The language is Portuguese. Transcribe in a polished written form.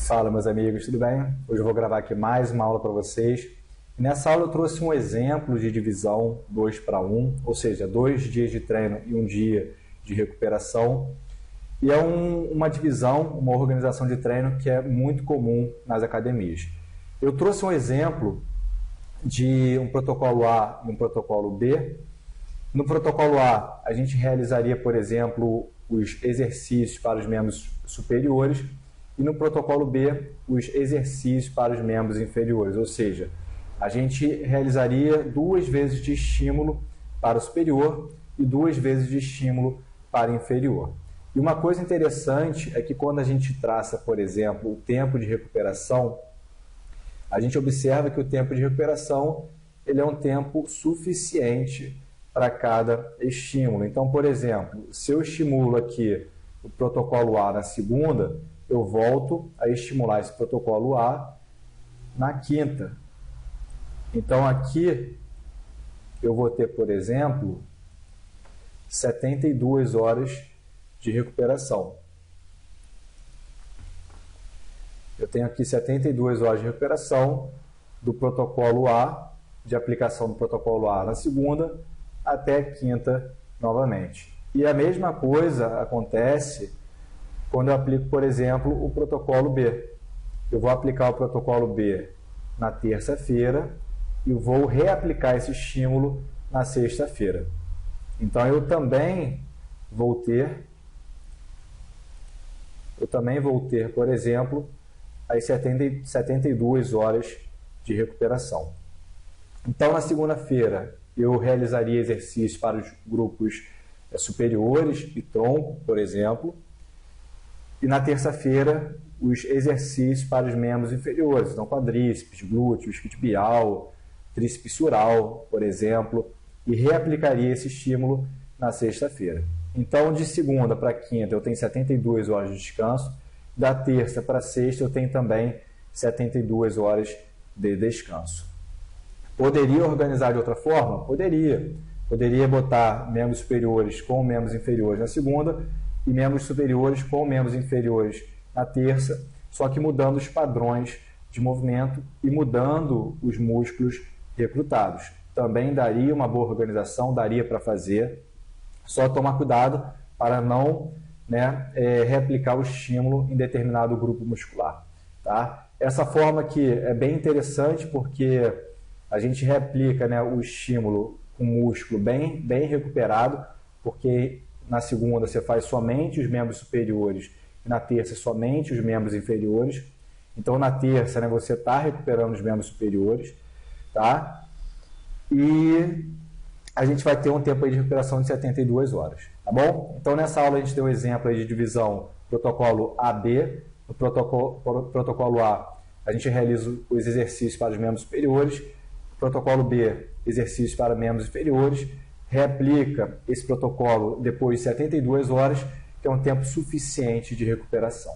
Fala, meus amigos, tudo bem? Hoje eu vou gravar aqui mais uma aula para vocês. Nessa aula eu trouxe um exemplo de divisão 2 para 1, ou seja, 2 dias de treino e 1 dia de recuperação. E é uma divisão, uma organização de treino que é muito comum nas academias. Eu trouxe um exemplo de um protocolo A e um protocolo B. No protocolo A, a gente realizaria, por exemplo, os exercícios para os membros superiores, e no protocolo B, os exercícios para os membros inferiores, ou seja, a gente realizaria 2 vezes de estímulo para o superior e 2 vezes de estímulo para o inferior. E uma coisa interessante é que quando a gente traça, por exemplo, o tempo de recuperação, a gente observa que o tempo de recuperação ele é um tempo suficiente para cada estímulo. Então, por exemplo, se eu estimulo aqui o protocolo A na segunda, eu volto a estimular esse protocolo A na quinta. Então, aqui eu vou ter, por exemplo, 72 horas de recuperação. Eu tenho aqui 72 horas de recuperação do protocolo A, de aplicação do protocolo A na segunda, até quinta novamente. E a mesma coisa acontece quando eu aplico, por exemplo, o protocolo B. Eu vou aplicar o protocolo B na terça-feira e vou reaplicar esse estímulo na sexta-feira. Então, eu também vou ter, por exemplo, as 72 horas de recuperação. Então, na segunda-feira, eu realizaria exercícios para os grupos superiores e tronco, por exemplo, e na terça-feira, os exercícios para os membros inferiores, então quadríceps, glúteos, isquiotibial, tríceps sural, por exemplo, e reaplicaria esse estímulo na sexta-feira. Então, de segunda para quinta, eu tenho 72 horas de descanso, da terça para sexta, eu tenho também 72 horas de descanso. Poderia organizar de outra forma? Poderia. Poderia botar membros superiores com membros inferiores na segunda e membros superiores com membros inferiores na terça, só que mudando os padrões de movimento e mudando os músculos recrutados. Também daria uma boa organização, daria para fazer, só tomar cuidado para não reaplicar o estímulo em determinado grupo muscular. Tá? Essa forma aqui é bem interessante porque a gente reaplica o estímulo com músculo bem recuperado, porque na segunda você faz somente os membros superiores e na terça somente os membros inferiores. Então, na terça você está recuperando os membros superiores, tá? E a gente vai ter um tempo aí de recuperação de 72 horas, tá bom? Então, nessa aula a gente deu um exemplo aí de divisão protocolo AB. No protocolo A, a gente realiza os exercícios para os membros superiores. Protocolo B, exercícios para membros inferiores. Reaplica esse protocolo depois de 72 horas, que é um tempo suficiente de recuperação.